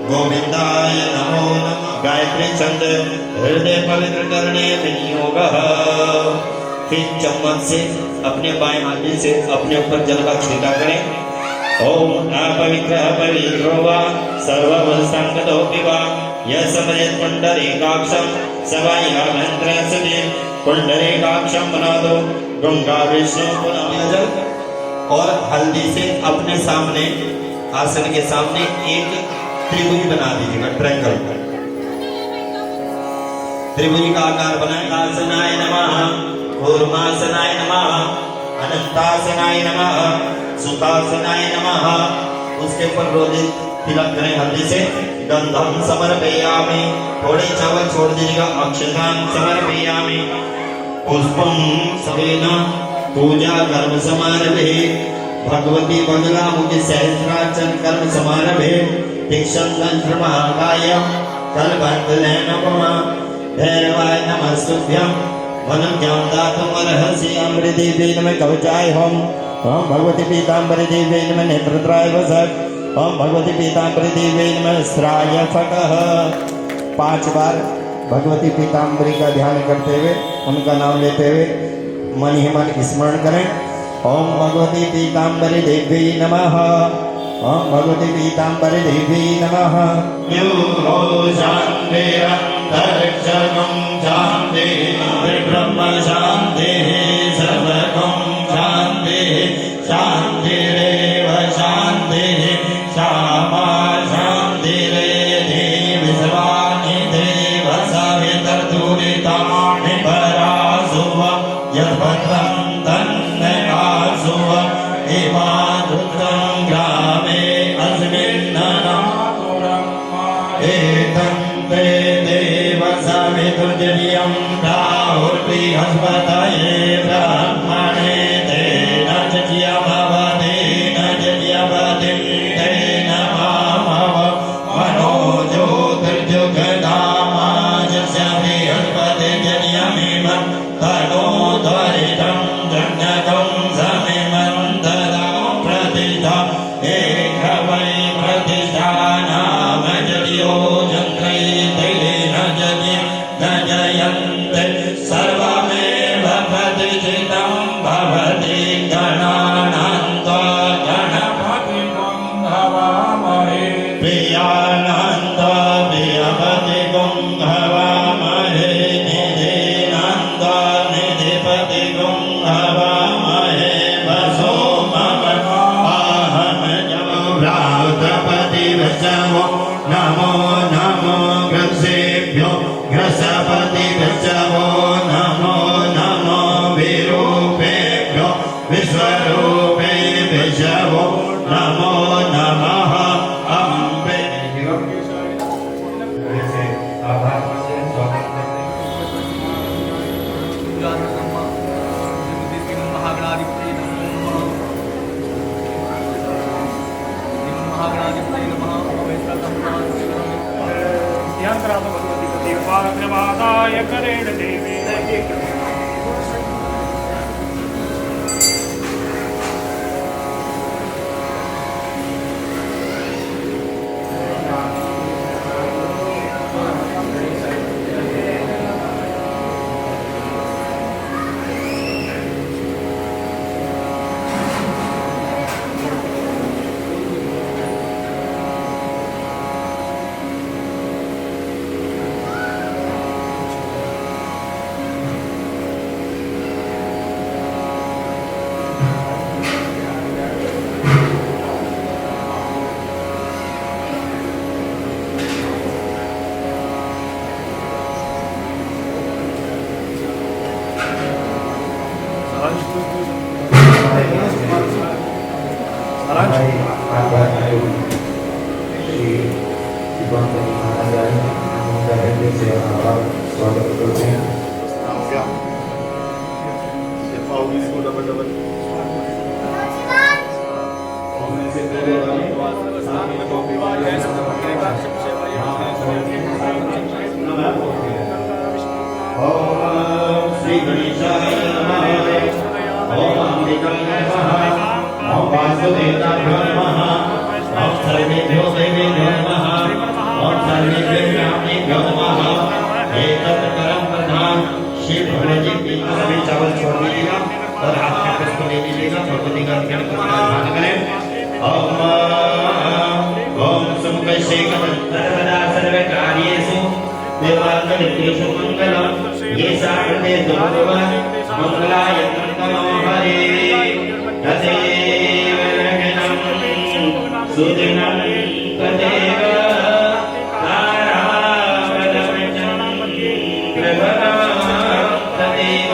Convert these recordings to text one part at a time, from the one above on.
गोविंदाय नमो नमः। गायत्री छंद हृदय पवित्र करने विनियोग। फिर चम्मच से अपने बाएं हाथ से अपने ऊपर जल का छींटा करें। ओम अपवित्र पवित्रो वा सर्वभूतसंगतो विवा यह समरेत पुंडरीकाक्षम सवाई मंत्र सुधि पुंडरीकाक्षम बना दो। गंगा विष्णु पुनः जल और हल्दी से अपने सामने आसन के सामने एक त्रिभुज बना दीजिएगा, ट्रायंगल त्रिभुज का आकार बनाए। आसनाय नमः, कूर्मासनाय नमः, अनंतासनाय नमः, सुखासनाय नमः। उसके ऊपर रोली तिलक करें हल्दी से। गंधम समर्पयामि, थोड़े चावल छोड़ दीजिएगा। अक्षतां समर्पयामि, पुष्पम सवेन पूजा कर्म समारभे। भगवती बंगला मुझे सहस्रार्चन कर्म समारभे। दीक्षांतंत्र महाकाय कलबंधने नमः। भैरवाय नमस्तुभ्यं वनज्ञां दातुमर्हसि। अमृति नमः कवचाय हम। ओम भगवती पीतांबरी देवी नमः नेत्रत्राय वसत्। ओम भगवती पीतांबरी देवी नमः स्राय फटः। 5 बार भगवती पीतांबरी का ध्यान करते हुए उनका नाम लेते हुए मन ही मन स्मरण करें। ओम भगवती पीतांबरी देवी नमः। ओम भगवती पीतांबरी देवी नमः। यूहो शान्तिरन्तरिक्षगं शान्तिः ब्रह्म शान्तिः सर्वगं शान्तिः शान्तिरेव शान्तिः श्यामा शान्तिरेधि विश्वानि देव सवितर्दुरितानि परासुव यद्भद्रं हस्पताये ब्राह्मणे तेन जज्ञा भवते न जज्ञावते तेन मामव मनो ज्योतिर्जुगदामाजस्य बृहस्पति जन्यमिम तनो त्वरितं जन्यतं समिमन्तरं प्रतिष्ठा एक वै प्रतिष्ठा नाम जड्यो जन्त्रै तेन जज्ञ न जयन्ते सर्वमेव प्रतिष्ठितं भवति गणानन्तो गणपतिं हवामहे प्रियानन्दो प्रियपतिं हवामहे निधिनन्दो निधिपतिं हवामहे वसो मम अहं जमो भ्रातपति वचमो नमो नमो ग्रसेभ्यो ग्रसपति वचमो नमो नमो विरूपेभ्यो विश्वरूपे विषवो नमो नमः अम्बे। भगवती करेण देवी स्वागत करते हैं। श्री गणेशाय नमः। ओम अंबिकाय नमः। ओम वासुदेवाय नमः। ओम सर्वेभ्यो देवेभ्यो नमः। ओम सर्वेभ्यो ज्ञानेभ्यो नमः। एतत् परम प्रधान शिव भगवती की सभी चावल छोड़ दीजिएगा और हाथ में पुष्प ले लीजिएगा। भगवती का ध्यान करें। ओम ओम सर्वदा सर्वकार्येषु देवार्गेषु मंगलम ये साकृते दुर्लभ मंगलाय नमो हरे तदेव गणं सुदिनं तदेव तारावलंबनं कृपणं तदेव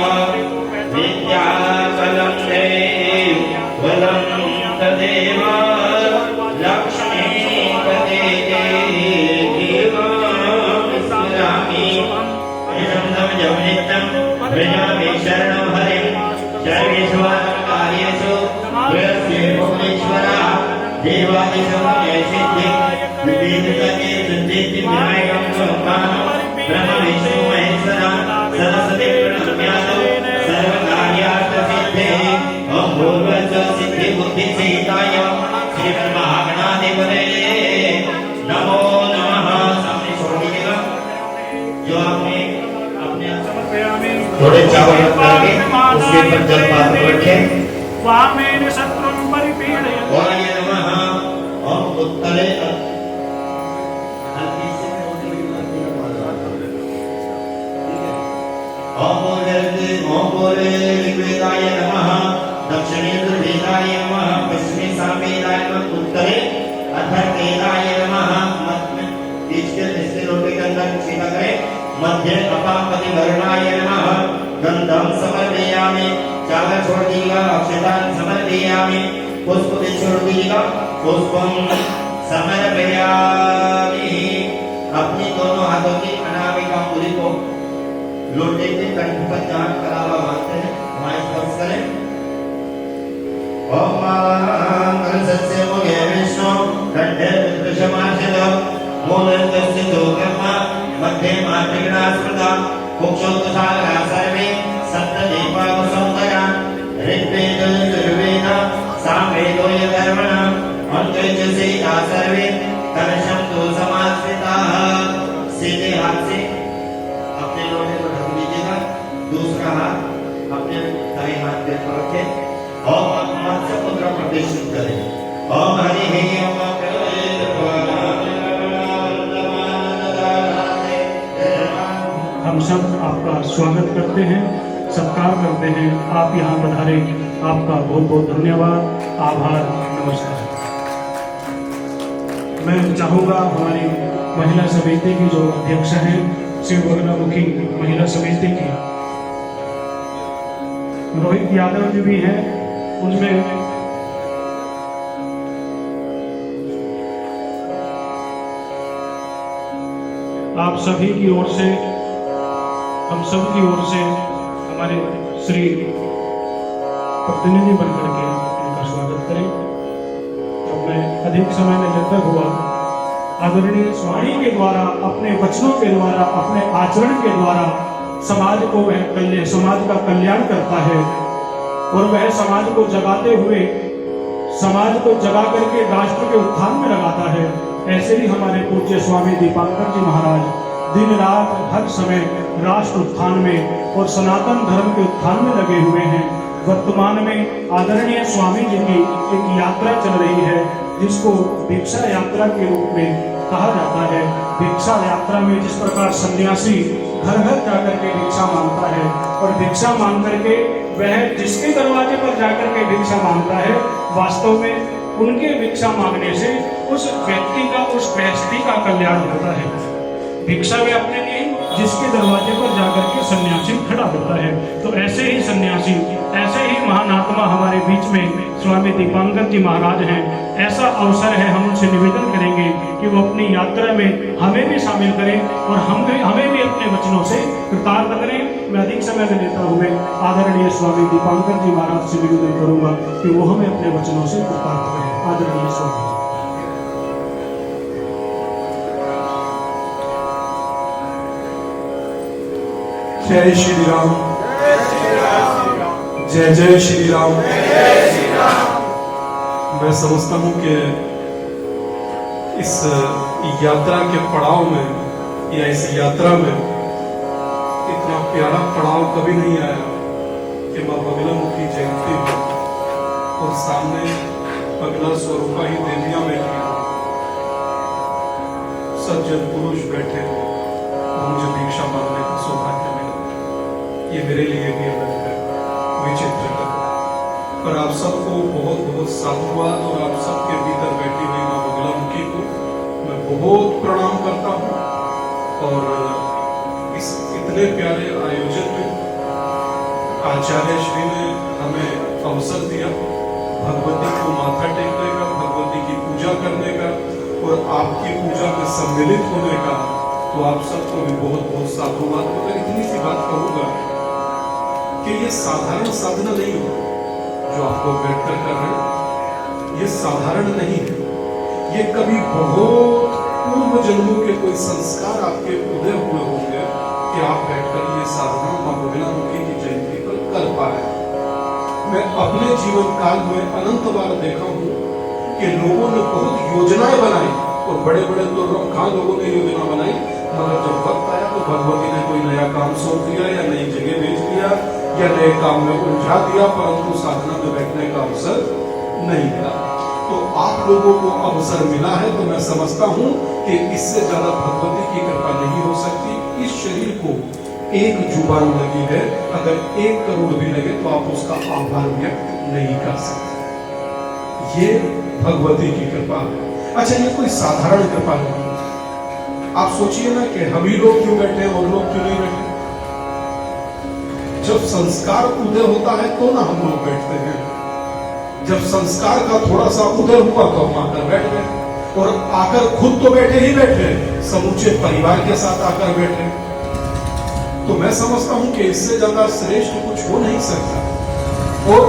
विद्याफलं वलं तदेव लक्ष्मी तदेव ब्रजामि शरणं हरिं सर्वेषु कार्येषु प्रयस्य भुवनेश्वरः देवादिषु सिद्धि विविधते सिद्धि विनायकं सोपानं ब्रह्म विष्णु महेश्वरं सरस्वती प्रणम्यातो सर्वकार्यार्थ सिद्धिः ओम भूर्भुवस्सुः सिद्धि बुद्धि सिद्धाय श्रीमन्महागणाधिपतये नमो नमः। सामने छोड़ दीजिएगा। जो आपने थोड़े चावल करके उसके ऊपर जल पात्र रखें। वामेन शत्रुं परिपीडयन् ओम नमः। ओम उत्तरे ओम बोले ऋग्वेदाय नमः। दक्षिणे दुर्वेदाय नमः। पश्चिमे सामवेदाय नमः। उत्तरे अथर्ववेदाय नमः। बीच के इसके लोटे के अंदर छेदा करें। मध्य अपापति वर्णाय नमः। गंधम समर्पयामि। चावल छोड़ दीजिएगा। अक्षतान समर्पयामि। पुष्प भी छोड़ दीजिएगा। पुष्पम समर्पयामि। अपनी दोनों हाथों की अनामिका अंगुली को लोटे के कंठ पर जहाँ करावा बांधते हैं वहाँ स्पर्श करें। ओम मंगलस्य मुखे विष्णु कंठे विष्णुमार्षद मूलस्य दोकर्मा मध्ये मातृगणास्मृता कुक्षोत्सारा सर्वे सप्तदीपावसौतया ऋग्वेद यजुर्वेद सामवेदो यधर्मण मंत्रजसेता सर्वे कलशं तो समाश्रिताः। सीधे हाथ से अपने लोटे को ढक लीजिएगा। दूसरा हाथ अपने दाएं हाथ पे रखें और मत्स्य मुद्रा प्रदर्शित करें। ओम हरि ओम हम सब आपका स्वागत करते हैं, सत्कार करते हैं। आप यहाँ पधारे, आपका बहुत बहुत धन्यवाद, आभार, नमस्कार। मैं चाहूँगा हमारी महिला समिति की जो अध्यक्ष हैं शिव बगलामुखी महिला समिति की रोहित यादव जी भी हैं, उनमें आप सभी की ओर से, हम सब की ओर से हमारे श्री प्रतिनिधि बनकर के इनका स्वागत करें। अब मैं अधिक समय न लेता हुआ आदरणीय स्वामी के द्वारा, अपने वचनों के द्वारा, अपने आचरण के द्वारा समाज को वह समाज का कल्याण करता है और वह समाज को जगाते हुए, समाज को जगा करके राष्ट्र के उत्थान में लगाता है। ऐसे ही हमारे पूज्य स्वामी दीपांकर जी महाराज दिन रात हर समय राष्ट्र उत्थान में और सनातन धर्म के उत्थान में लगे हुए हैं। वर्तमान में आदरणीय स्वामी जी की एक यात्रा चल रही है जिसको भिक्षा यात्रा के रूप में कहा जाता है। भिक्षा यात्रा में जिस प्रकार सन्यासी घर घर जाकर के भिक्षा मांगता है और भिक्षा मांग करके वह जिसके दरवाजे पर जाकर के भिक्षा मांगता है, वास्तव में उनके भिक्षा मांगने से उस व्यक्ति का, उस गृहस्थी का कल्याण होता है। भिक्षा वे अपने लिए जिसके दरवाजे पर जाकर के सन्यासी खड़ा होता है। तो ऐसे ही सन्यासी, ऐसे ही महानात्मा हमारे बीच में स्वामी दीपांकर जी महाराज हैं। ऐसा अवसर है, हम उनसे निवेदन करेंगे कि वो अपनी यात्रा में हमें भी शामिल करें और हमें भी अपने वचनों से कृतार्थ करें। मैं अधिक समय में लेता हुए आदरणीय स्वामी दीपांकर जी महाराज से निवेदन करूंगा कि वो हमें अपने वचनों से कृतार्थ करें। आदरणीय स्वामी। जय श्री राम, जय जय श्री राम। मैं समझता हूं कि इस यात्रा के पड़ाव में या इस यात्रा में इतना प्यारा पड़ाव कभी नहीं आया कि मां बगलामुखी जयंती हो और सामने बगला स्वरूपा ही देवियां बैठी हो, सज्जन पुरुष बैठे हो और मुझे दीक्षा मांगने का सौभाग्य मिला। ये मेरे लिए भी अलग है, विचित्र है। पर आप सबको बहुत बहुत साधुवाद और आप सबके भीतर बैठी हुई मां बगलामुखी को मैं बहुत प्रणाम करता हूँ। और इस इतने प्यारे आयोजन में आचार्य श्री ने हमें अवसर दिया भगवती को माथा टेकने का, भगवती की पूजा करने का और आपकी पूजा में सम्मिलित होने का। तो आप सबको भी बहुत बहुत साधुवाद। मगर इतनी सी बात कहूंगा कि ये साधारण साधना नहीं है जो आप लोग बैठकर कर रहे हैं, ये साधारण नहीं है। ये कभी बहुत पूर्व जन्मों के कोई संस्कार आपके उदय हुए होंगे कि आप बैठकर ये साधना मां बगलामुखी की जयंती पर कर पाए। मैं अपने जीवन काल में अनंत बार देखा हूं कि लोगों ने बहुत योजनाएं बनाई और बड़े बड़े तो कहां लोगों ने योजना बनाई, मगर जब वक्त आया तो भगवती ने कोई नया काम सौंप दिया या नई जगह भेज दिया या नए काम में उलझा दिया, परंतु साधना में बैठने का अवसर नहीं मिला। तो आप लोगों को अवसर मिला है तो मैं समझता हूं कि इससे ज्यादा भगवती की कृपा नहीं हो सकती। इस शरीर को एक जुबान लगी है, अगर 1 करोड़ भी लगे तो आप उसका आभार व्यक्त नहीं कर सकते। ये भगवती की कृपा है। अच्छा, ये कोई साधारण कृपा नहीं। आप सोचिए ना कि हम ही लोग क्यों बैठे और लोग क्यों नहीं बैठे। जब संस्कार उदय होता है तो ना हम लोग बैठते हैं। जब संस्कार का थोड़ा सा उदय हुआ तो हम आकर बैठ गए और आकर खुद तो बैठे ही बैठे, समूचे परिवार के साथ आकर बैठे। तो मैं समझता हूं कि इससे ज्यादा श्रेष्ठ कुछ हो नहीं सकता। और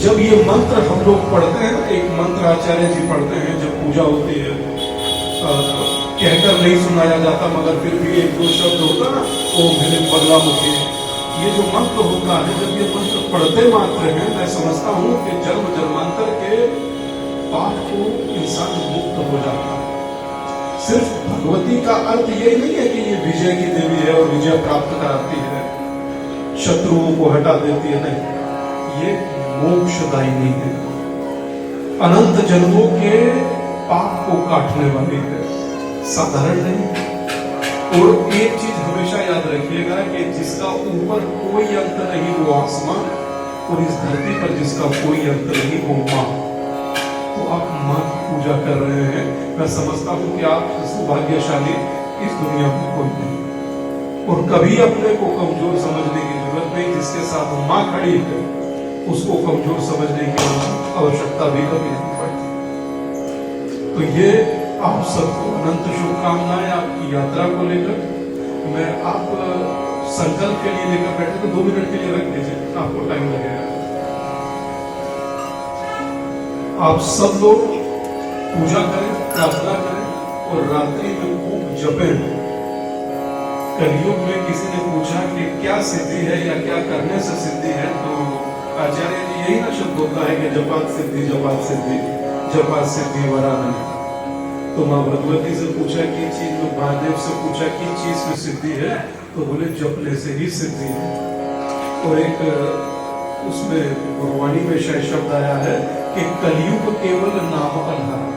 जब ये मंत्र हम लोग पढ़ते हैं, एक मंत्र आचार्य जी पढ़ते हैं जब पूजा होती है, कहकर नहीं सुनाया जाता मगर फिर भी 1-2 शब्द होता ना, ओम ह्रीं बगलामुखी। ये जो मंत्र होता है, जब ये मंत्र पढ़ते मात्र हैं, मैं समझता हूं कि जन्म जन्मांतर के पाप को इंसान मुक्त हो जाता है। सिर्फ भगवती का अर्थ ये नहीं है कि ये विजय की देवी है और विजय प्राप्त कराती है, शत्रुओं को हटा देती है, नहीं। ये मोक्षदायिनी है, अनंत जन्मों के पाप को काटने वाली है, साधारण नहीं। और एक चीज हमेशा याद रखिएगा कि जिसका ऊपर कोई अंत नहीं वो आसमान, और इस धरती पर जिसका कोई अंत नहीं वो मां। तो आप मां की पूजा कर रहे हैं, मैं समझता हूं कि आप सौभाग्यशाली इस दुनिया में कोई नहीं। और कभी अपने को कमजोर समझने की जरूरत नहीं। जिसके साथ मां खड़ी है उसको कमजोर समझने की आवश्यकता भी कभी नहीं पड़ती। तो ये आप सबको अनंत शुभकामनाएं आपकी यात्रा को लेकर। मैं आप संकल्प के लिए लेकर बैठे तो 2 मिनट के लिए रख दीजिए, आपको टाइम लगेगा। आप सब लोग पूजा करें, प्रार्थना करें और रात्रि में खूब जपें। कलयुग में किसी ने पूछा कि क्या सिद्धि है या क्या करने से सिद्धि है, तो आचार्य जी यही ना शब्द होता है कि जपात सिद्धि, जपात सिद्धि, जपात सिद्धि वरानन। तो मां भगवती से पूछा कि चीज में, महादेव से पूछा कि चीज में सिद्धि है, तो बोले जपने से ही सिद्धि है। और एक उसमें गुरबाणी में शायद शब्द आया है कि कलयुग केवल नाम आधार।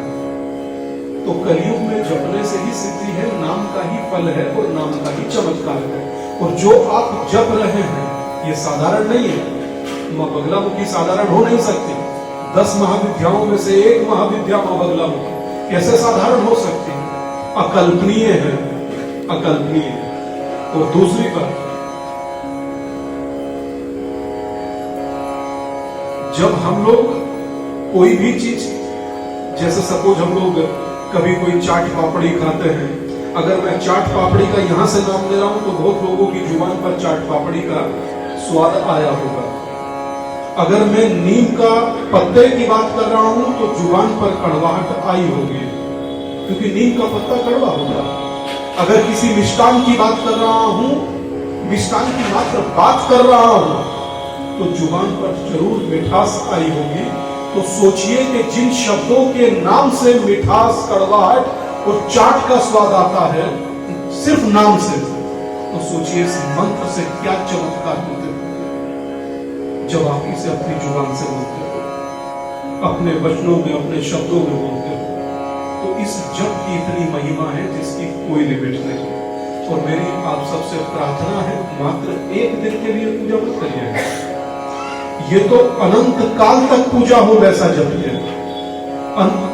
तो कलयुग में जपने से ही सिद्धि है, नाम का ही फल है और नाम का ही चमत्कार है। और जो आप जप रहे हैं ये साधारण नहीं है। मां बगलामुखी साधारण हो नहीं सकती। 10 महाविद्याओं में से एक महाविद्या मां बगलामुखी कैसे साधारण हो सकती है? अकल्पनीय है, अकल्पनीय। और दूसरी बात, जब हम लोग कोई भी चीज, जैसे सपोज हम लोग कभी कोई चाट पापड़ी खाते हैं, अगर मैं चाट पापड़ी का यहां से नाम ले रहा हूं तो बहुत लोगों की जुबान पर चाट पापड़ी का स्वाद आया होगा। अगर मैं नीम का पत्ते की बात कर रहा हूं तो जुबान पर कड़वाहट आई होगी, क्योंकि नीम का पत्ता कड़वा होगा। अगर किसी मिष्टान की बात कर रहा हूं, मिष्टान की मात्र बात कर रहा हूं, तो जुबान पर जरूर मिठास आई होगी। तो सोचिए कि जिन शब्दों के नाम से मिठास, कड़वाहट और चाट का स्वाद आता है सिर्फ नाम से, तो सोचिए इस मंत्र से क्या चमत्कार होते हैं जब आप इसे अपनी जुबान से बोलते हो, अपने वचनों में, अपने शब्दों में बोलते हो। तो इस जप की इतनी महिमा है जिसकी कोई लिमिट नहीं। और मेरी आप सबसे प्रार्थना है, मात्र एक दिन के लिए पूजा मत करिए, ये तो अनंत काल तक पूजा हो वैसा जपिए।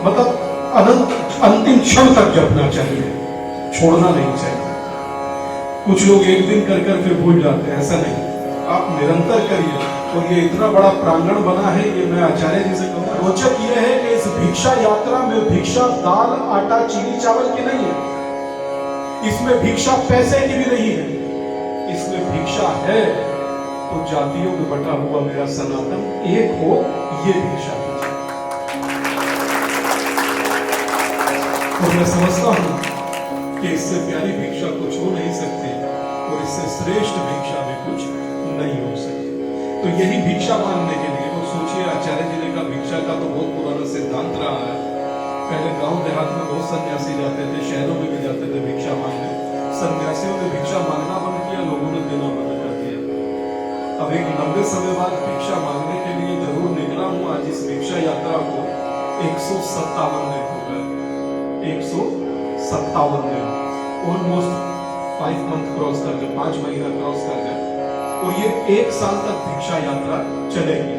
मतलब अनंत, अंतिम क्षण तक जपना चाहिए, छोड़ना नहीं चाहिए। कुछ लोग एक दिन कर कर फिर भूल जाते हैं, ऐसा नहीं, आप निरंतर करिए। और ये इतना बड़ा प्रांगण बना है, ये मैं आचार्य जी से कहूँगा। रोचक ये है कि इस भिक्षा यात्रा में भिक्षा दाल, आटा, चीनी, चावल की नहीं है, इसमें भिक्षा पैसे की भी नहीं है, इसमें भिक्षा है तो जातियों में बटा हुआ मेरा सनातन एक हो, ये भिक्षा कीजिए। और मैं समझता हूं कि इससे प्यारी भिक्षा कुछ हो नहीं सकती और इससे श्रेष्ठ भिक्षा भी कुछ नहीं हो सकती। तो यही भिक्षा मांगने के लिए, और सोचिए आचार्य जी ने कहा भिक्षा का तो बहुत पुराना सिद्धांत रहा है। पहले गांव देहात में बहुत सन्यासी जाते थे, शहरों में भी जाते थे भिक्षा मांगने। सन्यासियों ने भिक्षा मांगना बंद किया, लोगों ने देना बंद कर दिया। अब एक लंबे समय बाद भिक्षा मांगने के लिए जरूर निकला हूं। आज इस भिक्षा यात्रा को 157 दिन हो गए, 157 दिन, ऑलमोस्ट 5 मंथ क्रॉस कर गए, 5 महीना क्रॉस कर गए। और ये 1 साल तक भिक्षा यात्रा चलेगी।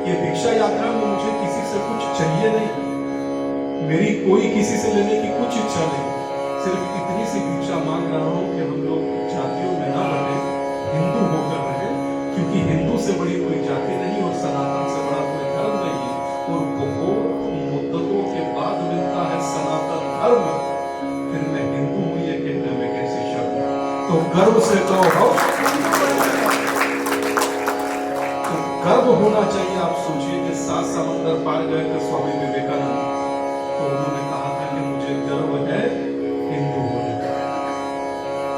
ये भिक्षा यात्रा में मुझे किसी से कुछ चाहिए नहीं, मेरी कोई किसी से लेने की कुछ इच्छा नहीं, सिर्फ इतनी सी भिक्षा मांग रहा हूं कि हम लोग जातियों में ना बने, हिंदू होकर रहे, क्योंकि हिंदू से बड़ी कोई जाति नहीं और सनातन से बड़ा कोई धर्म नहीं है। और बहुत मुद्दतों के बाद मिलता है सनातन धर्म, फिर मैं हिंदू हूं ये कहने में कैसी शर्म। तो गर्व से कहो, तो गर्व होना चाहिए। आप सोचिए कि 7 समंदर पार गए थे स्वामी विवेकानंद, तो उन्होंने कहा था कि मुझे गर्व है हिंदू होने का।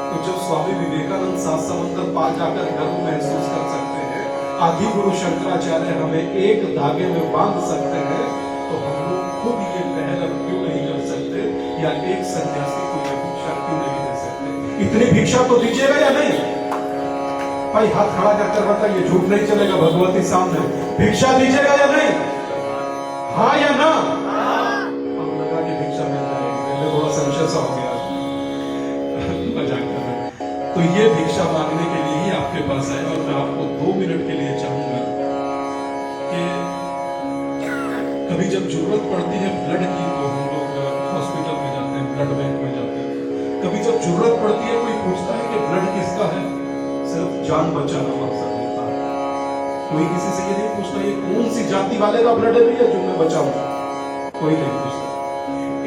तो जब स्वामी विवेकानंद 7 समंदर पार जाकर गर्व महसूस कर सकते हैं, आदि गुरु शंकराचार्य हमें एक धागे में बांध सकते हैं, तो हम लोग खुद ये पहल अब क्यों नहीं कर सकते, या एक सन्यासी को ये भिक्षा क्यों नहीं दे सकते? इतनी भिक्षा तो दीजिएगा या नहीं? भाई हाथ खड़ा कर बताइए, झूठ नहीं चलेगा, भगवती सामने भिक्षा दीजिएगा या नहीं? हाँ या ना? हम लगा कि भिक्षा मिल जाएगी, पहले थोड़ा संशय सा हो गया, मजाक कर रहे हैं। तो ये भिक्षा मांगने के लिए ही आपके पास आया। और मैं आपको 2 मिनट के लिए चाहूंगा कि कभी जब जरूरत पड़ती है ब्लड की, तो हम लोग हॉस्पिटल में जाते हैं, ब्लड बैंक में जाते हैं। कभी जब जरूरत पड़ती है, कोई पूछता है कि ब्लड किसका है, सिर्फ जान बचाना मकसद होता है। कोई किसी से ये नहीं पूछता ये कौन सी जाति वाले का ब्लड है भैया जो मैं बचाऊंगा, कोई नहीं पूछता।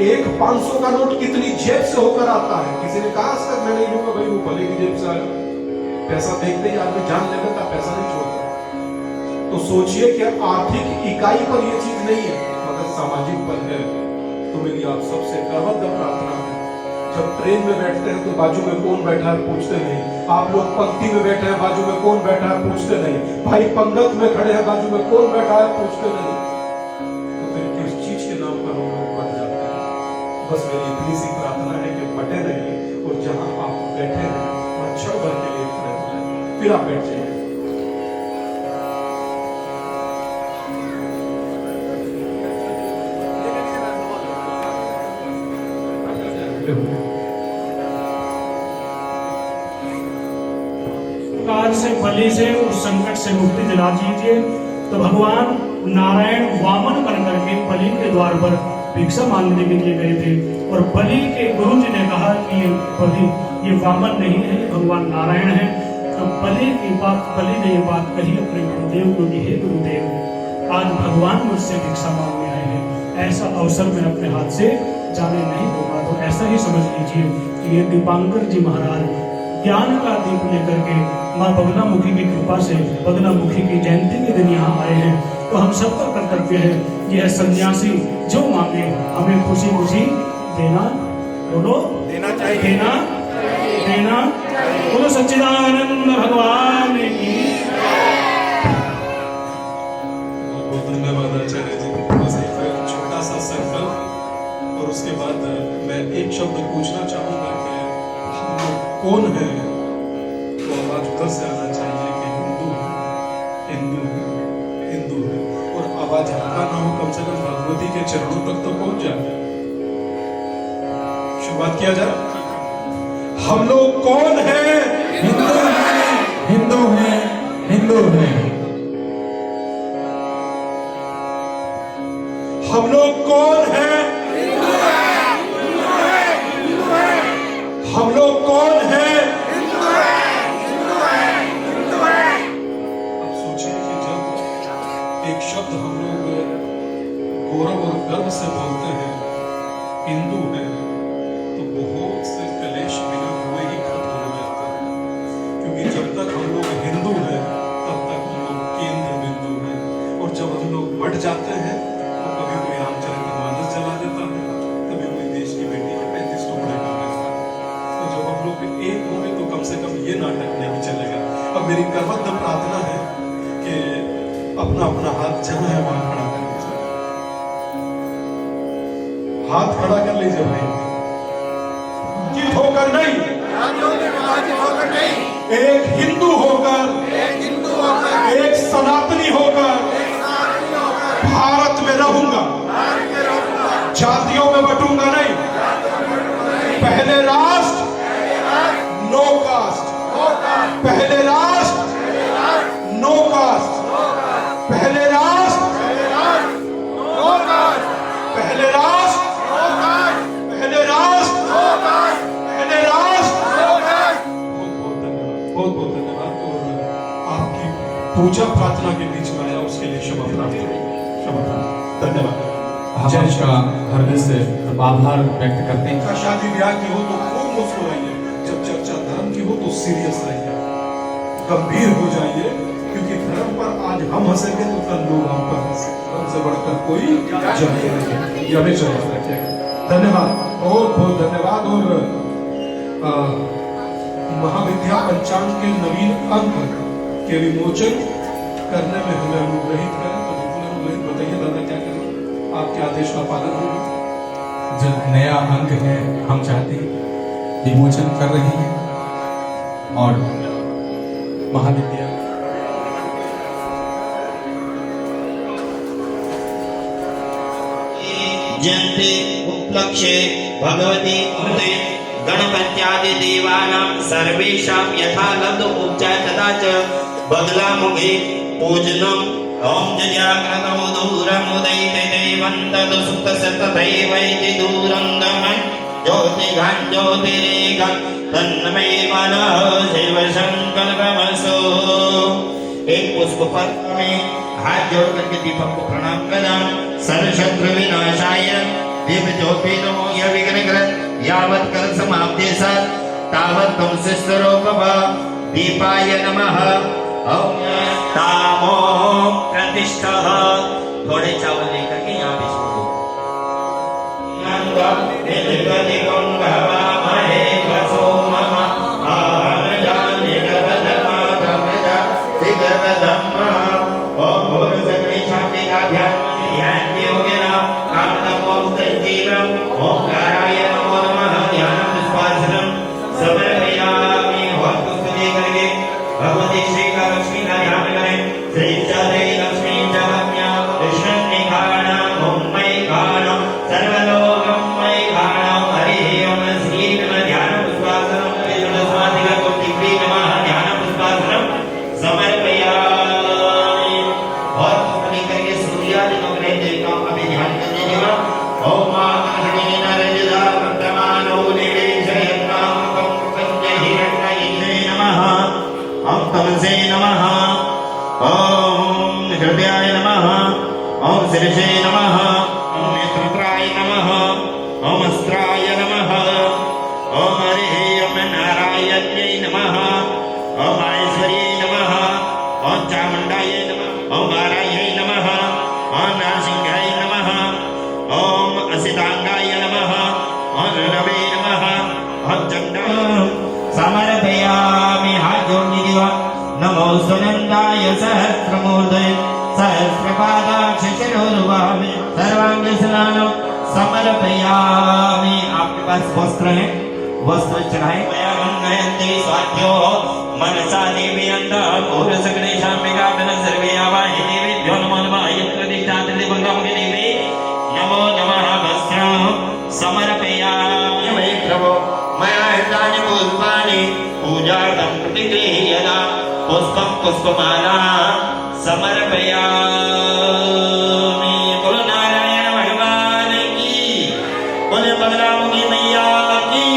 एक 500 का नोट कितनी जेब से होकर आता है, किसी ने कहा आज तक मैं नहीं लूंगा, भाई वो भले की जेब से आया। पैसा देखते ही आदमी जान ले लेता, पैसा नहीं छोड़ता। तो सोचिए कि आर्थिक इकाई पर यह चीज नहीं है, मगर सामाजिक पर है। तो मेरी आप सबसे करबद्ध प्रार्थना है, जब ट्रेन में बैठते हैं तो बाजू में कौन बैठा है पूछते नहीं। आप लोग पंक्ति में बैठे हैं, बाजू में कौन बैठा है पूछते नहीं। भाई पंगत में खड़े हैं, बाजू में कौन बैठा है पूछते नहीं। तो फिर किस चीज के नाम पर हम लोग बढ़ जाते हैं? बस मेरी इतनी सी प्रार्थना है कि बटे रहिए, और जहां आप बैठे हैं वहां क्षण भर के लिए खड़े हो जाए, फिर आप बैठ जाइए। काल से, बलि से, उस संकट से मुक्ति दिला दीजिए। तो भगवान नारायण वामन बनकर के बलि के द्वार पर भिक्षा मांगने के लिए गए थे, और बलि के गुरु जी ने कहा कि ये वामन नहीं है, ये भगवान नारायण है। तो बलि ने ये बात कही अपने गुरुदेव को कि हे गुरुदेव, आज भगवान मुझसे भिक्षा मांगने आए हैं, ऐसा अवसर मैं अपने हाथ से जाने नहीं दूंगा। तो ऐसा ही समझ लीजिए कि ये दीपांकर जी महाराज ज्ञान का दीप लेकर के माँ बगलामुखी की कृपा से बगलामुखी की जयंती के दिन यहाँ आए हैं। तो हम सबका कर्तव्य है, यह सन्यासी जो मांगे हमें खुशी खुशी देना, बोलो देना चाहिए, देना बोलो सच्चिदानंद भगवान की। बहुत धन्यवाद आचार्य जी। बस एक छोटा सा संकल्प और उसके बाद मैं एक शब्द पूछना चाहूंगा कि हम लोग कौन है, तो आवाज उधर से आना चाहिए कि हिंदू है, हिंदू है, हिंदू है। और आवाज हल्का ना हो, कम से कम भगवती के चरणों तक तो पहुंच जाए। शुरुआत किया जाए। हम लोग कौन है? हिंदू है, हिंदू है, हिंदू है। हम लोग कौन है? हम लोग कौन है? अब सोचिए कि जब एक शब्द हम लोग गौरव और गर्व से बोलते हैं हिंदू है, तो बहुत से कलेश बिना हुए ही खत्म हो जाते हैं। क्योंकि जब तक हम लोग हिंदू हैं तब तक हम लोग केंद्र बिंदु हैं, और जब हम लोग बढ़ जाते हैं तो कभी कोई रामचरितमानस जला देता है, कभी कोई देश की बेटी के 35 टुकड़े कर देता है। तो जब हम लोग एक होंगे तो कम से कम ये नाटक नहीं चलेगा। अब मेरी करबद्ध प्रार्थना है कि अपना अपना हाथ जहां है वहां खड़ा कर लीजिए, हाथ खड़ा कर लीजिए भाई। कित होकर नहीं, एक हिंदू होकर, एक सनातनी होकर भारत में रहूंगा, जातियों में बटूंगा नहीं। पहले राष्ट्र नो कास्ट, पहले राष्ट्र नो कास्ट, पहले राष्ट्र, पहले राष्ट्र, पहले राष्ट्र, पहले राष्ट्र। बहुत बहुत धन्यवाद। और आपकी पूजा प्रार्थना के बीच में आया, उसके लिए क्षमा प्रार्थना, क्षमा प्रार्थना। धन्यवाद। हम आपका हृदय से आभार व्यक्त करते हैं। का शादी ब्याह की हो तो खूब मुस्कुराइए, जब चर्चा धर्म की हो तो सीरियस रहिए, गंभीर हो जाइए, क्योंकि धर्म पर आज हम हंसेंगे तो कल लोग हम पर हंसेंगे। धर्म से बढ़कर कोई जाने नहीं, ये हमें याद रखिएगा। धन्यवाद, बहुत बहुत धन्यवाद। और महाविद्या पंचांग के नवीन अंक के विमोचन करने में हमें अनुग्रहित करें। तो बिल्कुल अनुग्रहित बताइए दादा, क्या करें, आपके आदेश का पालन होगा। जो नया अंक है हम चाहते हैं विमोचन कर रहे हैं, और महाविद्या जयंती उपलक्ष्ये भगवती कृते गणपत्यादि देवानां सर्वेषां यथा लब्ध उपचार तथा च बगलामुखे पूजनम् ओम जयाग्रतो दूरम् उदयते देवन्तद सुतसतदैवैति दूरं गमन् ज्योतिघं ज्योतिरेकं तन्मे मनः शिव संकल्पमस्तु। एक पुष्प पर में हाथ जोड़ करके दीपक को प्रणाम करना। सर्वशत्रु विनाशाय दिव्य ज्योतिर्मो यह विघ्नग्रस्त यावत् कर समाप्ति सत् तावत् तुम शिष्टरूप दीपाय नमः। ओम तामो प्रतिष्ठः। थोड़े चावल लेकर के यहाँ पे छोड़ो। ओंकाराय नमो नमः। ध्यानं पुष्पार्चनं समर्पयामि। और पुष्प दे करके भगवती श्री का लक्ष्मी का ध्यान करें। श्री चले लक्ष्मी जगन्या कृष्ण निखाणा मुम्मय खाणा सर्वलोकमय खाणा। हरि ओम श्री नमः। ध्यानं पुष्पार्चनं कृष्ण समाधि का कोटि नमः। ध्यानं पुष्पार्चनं समर्पयामि। और पुष्प दे करके सूर्यादि नवग्रह देवताओं का भी ध्यान कर दीजिएगा। ओम तमसे नमः। ओम हृदयाय नमः। शिरसे नमः ॐ नेत्रत्राय नमः ॐ अस्त्राय नमः ॐ हरिः ॐ नारायण्यै नमः ॐ ऐश्वर्यै नमः ॐ चामुण्डायै नमः ॐ वाराह्यै नमः ॐ नारसिंहाय नमः ॐ असिताङ्गाय नमः ॐ रणवे नमः ॐ चण्डा समर्पयामि हाजोनिदिव नमो सुनन्दाय सहस्रमूर्धये सहस्रपादाक्षशिरोरुबाहुवे सर्वाङ्गस्नानं समर्पयामि। आपके पास वस्त्र है, वस्त्र चढ़ाए नयन्ते स्वाध्यो मनसा देवी अंध पूर्व गणेशाम्बिका सर्वे आवाहि देवेभ्यो नमो नमः यत्प्रतिष्ठाते बंगम देवी नमो नमः वस्त्रं समर्पयामि। वै प्रभो मया हितानि पुष्पाणि पूजार्थं प्रतिगृह्यता पुष्पं पुष्पमाला समर्पयामि। बोलो नारायण भगवान की, बोले बलरामुखी मैया की।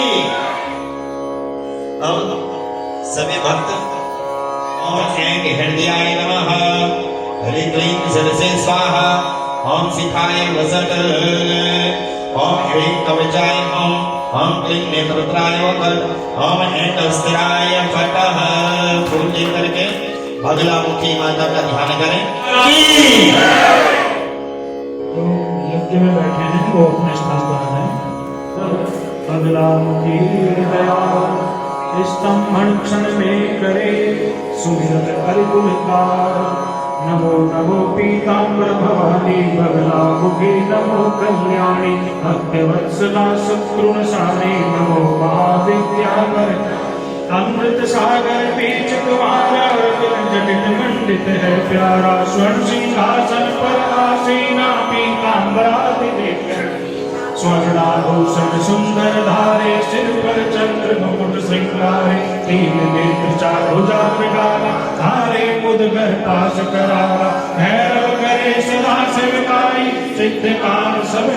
अब सभी भक्त ओम ऐं हृदयाय नमः हरि क्लीं सरसे स्वाहा ओम शिखाय वसत ओम ह्रीं कवचाय ओम क्लीं नेत्रत्राय वक्रत ओम ऐं स्थिराय फटः। फूल लेकर के बगलामुखी माता का ध्यान करें। तो यज्ञ में बैठे हैं वो अपने स्थान पर आ जाएं। बगलामुखी दया स्तंभन क्षण में करे सुमिरत हरिपुलकार नमो नमो पीताम्बर भवानी बगलामुखी नमो कल्याणी भक्तवत्सला शत्रुनशानी नमो महाविद्याकर अमृत सागर बीच तुम्हारा जटित मंडित है प्यारा स्वर्ण सिंहासन पर आसीना पीताम्बराति देख स्वर्णाभूषण सुंदर धारे सिर पर चंद्र मुकुट श्रृंगारे तीन नेत्र चार भुजा मृगाला धारे मुदगर पास करारा भैरव करे सदा सेवकाई सिद्ध काम सब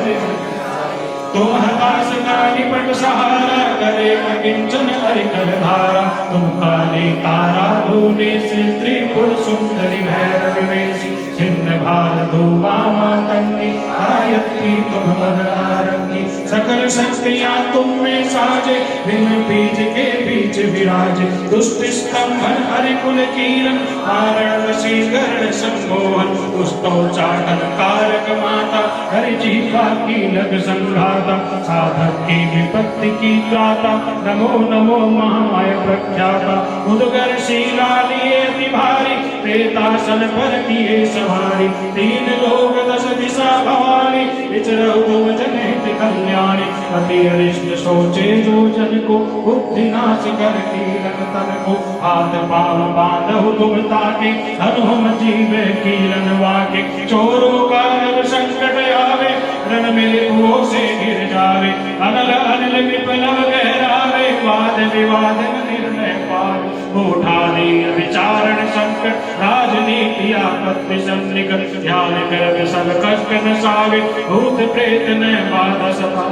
तुम हताश का निपट सहारा करे किंचन हरिकर धारा तुम काले तारा भूने से त्रिपुर सुंदरी भैरव वेशी छिन्न भार धूमा मातंगी आयती तुम मदनारंगी सकल शक्तियां तुम में साजे बिन बीज के बीच विराजे दुष्ट स्तंभन हरिकुल कीरन कारण वशीकरण सम्मोहन दुष्टो चाटन कारक माता हरि जीवा की लग संघाता साधक की विपत्ति की त्राता नमो नमो महामाय प्रख्याता उदगर शीला लिए अति भारी प्रेतासन पर किए सवारी तीन लोग दस दिशा भवानी विचरहु तुम जनहित कल्याणी अति अरिष्ट सोचे जो जन को बुद्धि नाश कर कीरन तन को हाथ पाँव बांधहु तुम ताके हनुम जीवे कीरन वाके चोरों का रव संकट आवे रण में कुओं से गिर जावे अनल अनिल विपलव गहरावे वाद विवाद निर्णय पावे उठाने विचारण संकट राजनीति आपत्ति सन्निकट ध्यान कर सब कष्ट नसावे भूत प्रेत न बाधा सपा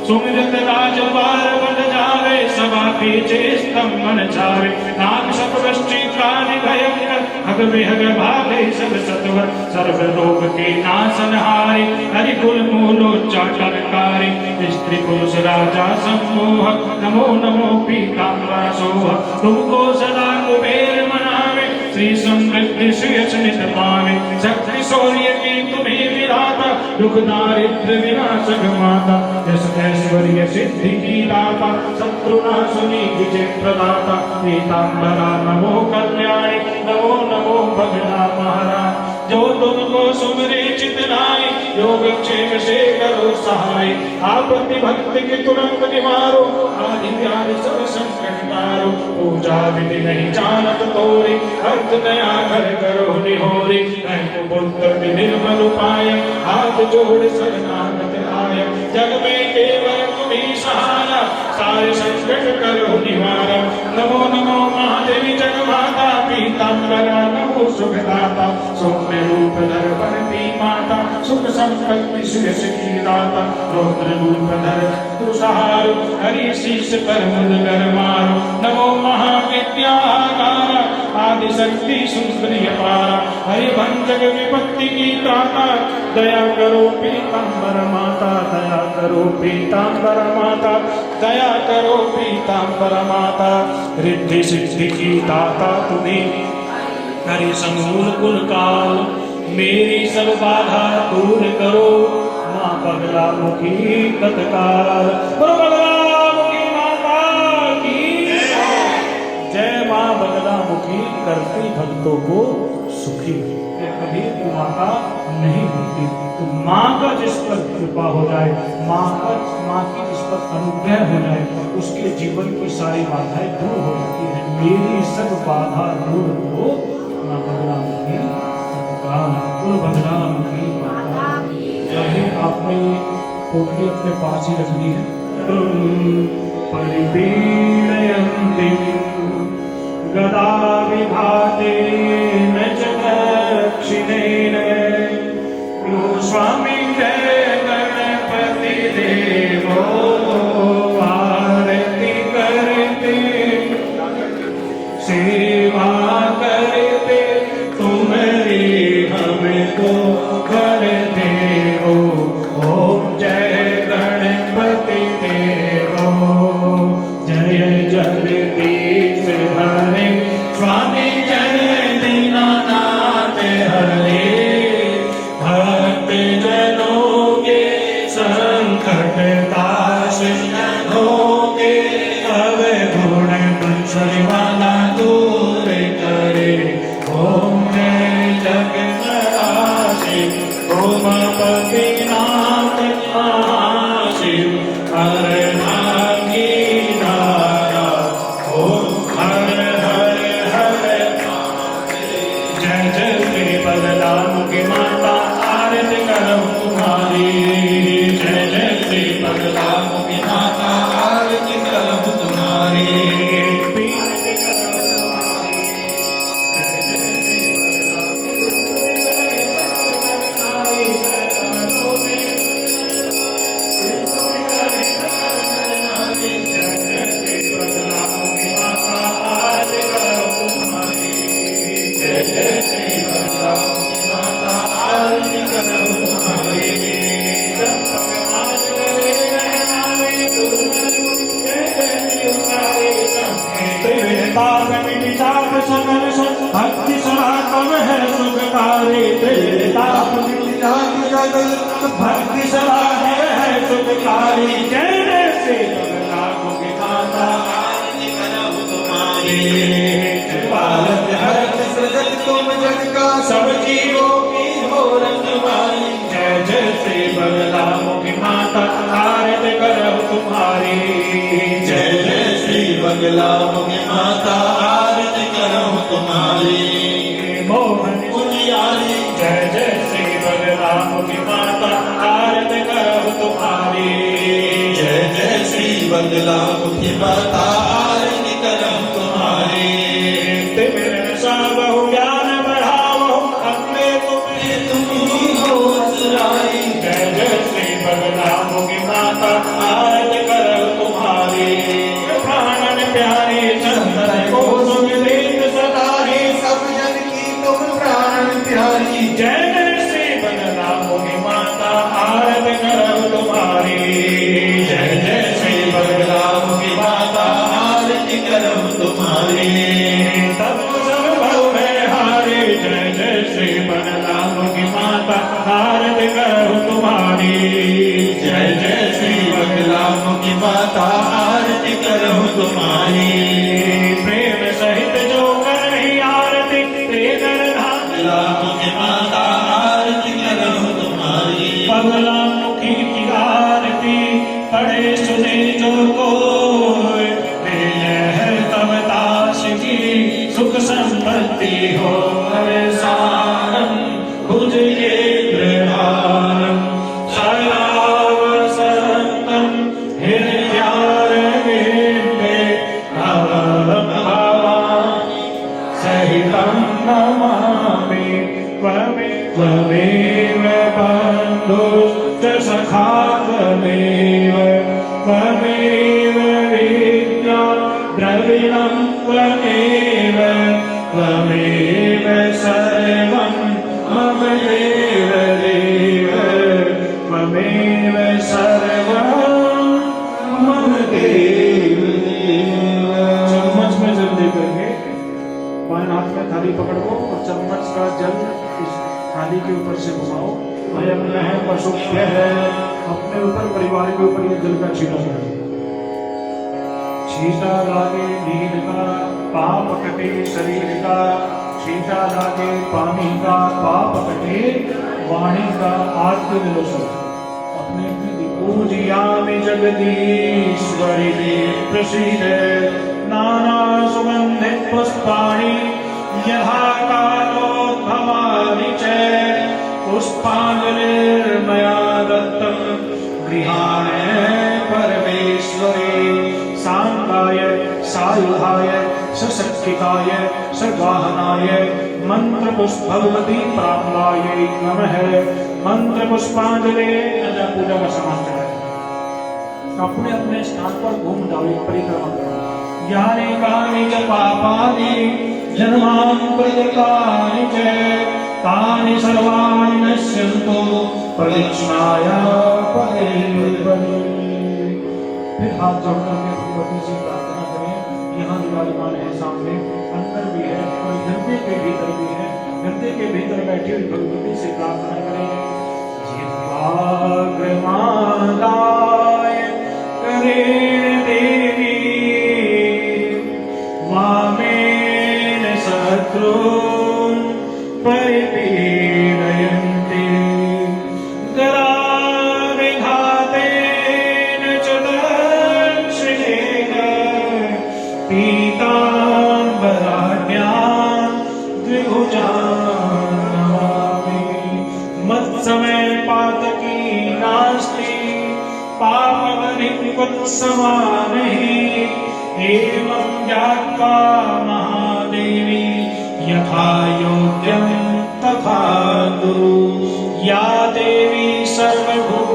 सुमिरत राजवार बन जावे सभा पीछे स्तंभन छावे नाम सपवृष्टि प्राणि भयंकर हग विहग भागे सब सत्वर सर्व रोग के नाशनहारी हरि कुल मूलोच्चाटनकारी स्त्री पुरुष राजा सम्मोहक नमो नमो पीताम्बर सोहक तुमको सदा कुबेर मनावे श्री समृद्धि श्री अचनित पावे शक्ति शौर्य की तुम्हें विधाता दुख दारिद्र विनाशक माता यश ऐश्वर्य सिद्धि की दाता शत्रुनाशनी विजय प्रदाता पीताम्बरा नमो कल्याणी नमो नमो भगना महाराज जो तुमको सुमरे चितनाई योग क्षेम से करो सहाय आपत्ति भक्ति के तुरंत निवारो आदि व्याधि सब संकट तारो पूजा विधि नहीं जानत तोरी अर्थ नया घर करो निहोरी रैंक पुत्र निर्मल उपाय हाथ जोड़ शरणागत आय जग में केवल तुम्ही सहारा सारे संकट करो निवारण नमो नमो महादेवी जगमाता पीताम्बरा नमो सुखदाता सौम्य रूप धर बनती माता सुख संपत्ति सुयश की दाता रौद्र रूपधर तुषार हरि शीश पर मुदगर मारो नमो महाविद्याकार आदि शक्ति सुंदरी पारा हरिभंजक विपत्ति की त्राता दया करो पीतांबर माता दया करो पीतांबर माता दया करो पीतांबर माता रिद्धि सिद्धि की दाता तुम्हें हरि समूल कुल काल मेरी सब बाधा दूर करो माँ बगला मुखी तत्काल बोलो बगला मुखी माता की जय माँ बगला मुखी करती भक्तों को सुखी ये कभी भी माता नहीं होती तो माँ का जिस पर कृपा हो जाए माँ की जिस पर अनुग्रह हो जाए उसके जीवन की सारी बाधाएं दूर हो जाती है मेरी सब बाधा दूर हो माँ बगला मुखी बदनाम की आपने पोटली अपने पास ही रखनी है परिपीडयन्ति गदा विभातेन च दक्षिणेन यो स्वामी जय गणपति देवो आरती करते सेवा करते तुम्हारी हमको कर देवो ओम जय गणपति देवो जय जगदीश हरे स्वामी जय दीनानाथ हरे भक्त जनों के संकट दास जनों के अवगुण संशयवाला दूर करे ओम जय जगन्नाथ उमापति नाथ महाशिव हर नागी नारा ओम हर हर हर जय जय श्री बलराम की माता आरती करो तुम्हारी जय जय श्री बलराम की माता आरती करो तुम्हारी भक्ति सनातन है सुखकारी भक्ति सनातन है सुखकारी जय से बगलामुखी माता आरती करो तुम्हारी पालक हरत सृजत तुम जग का सब जीवों की हो रखवाली जय जय श्री बगलामुखी माता आरती करो तुम्हारी जय जय श्री बगलामुखी माता आरती करो तुम्हारी मोहन उजियारी जय जय श्री बगलामुखी माता आरती करो तुम्हारी जय जय श्री बगलामुखी माता आरती करो तुम्हारी तिमिर सा बहु ज्ञान बढ़ावो अपने तुम ही हो असुराई जय जय श्री बगलामुखी माता आरती करो तुम्हारी प्राणन प्यारे चंदन को सुख देत सदाई सब जन की तुम प्राण प्यारी जय जय श्री बगलामुखी माता आरती करो तुम्हारी जय जय श्री बगलामुखी माता आरती करो तुम्हारी तब सब भव में हारे जय जय श्री बगलामुखी माता आरती करो तुम्हारी जय जय श्री बगलामुखी माता आरती करो तुम्हारी प्रेम सहित जो करही आरती बगलामुखी माता आरती करो तुम्हारी बगलामुखी की आरती पढ़े सुने जो कोई है तब दास की सुख संपत्ति हो सारम भुज इंद्रहारम सदावसंतम हृदयारविंदे भवानी सहितं नमामि त्वमेव दुष्ट सखा त्वमेव त्वमेव विद्या द्रविणं त्वमेव त्वमेव सर्वं मम देव देव त्वमेव सर्वं मम देव देव। चम्मच में जल दे करके बाएं हाथ में थाली पकड़ो और चम्मच का जल इस थाली के ऊपर से घुमाओ। अयम है पशुभ्य है, अपने ऊपर परिवार के ऊपर ये जल का छींटा करो। छींटा लागे नील का पाप कटे शरीर का, छींटा लागे पानी का पाप कटे वाणी का। आज के दिलो सब अपने पूजयामि जगदीश्वरि प्रसीद नाना सुगंधित पुष्पाणि यथा कालोद्भवानि च पुष्पाञ्जलिर्मया दत्तं गृहाण परमेश्वरे सांगाय सायुधाय सशक्तिकाय सद्वाहनाय मंत्र पुष्पवती प्राप्तायै नमः। मंत्र पुष्पांजलि पूजा का सामान चढ़ाए। अपने अपने स्थान पर घूम जाओ, एक परिक्रमा करो। यानि कानि च पापानि जन्मान्तरकानि च तानि सर्वाणि नश्यन्तु प्रदक्षिणाय परे। फिर हाथ जोड़ करके भगवती से प्रार्थना करें। यहाँ विराजमान है, सामने अंदर भी है और हृदय के भीतर भी है। हृदय के भीतर बैठी हुई भगवती से प्रार्थना करें। जिह्वाग्रमादाय करेण देवी वामेन शत्रुं परिपीडयन्ति गराविघातेन च दक्षिणेन पीताम्बराढ्यां द्विभुजां नमामि। मत्समये पातकी नास्ति पापवनिकुत्समानहि एवं ज्ञात्वा महादेवी यथा योग्यं तथा कुरु। या देवी सर्वभूत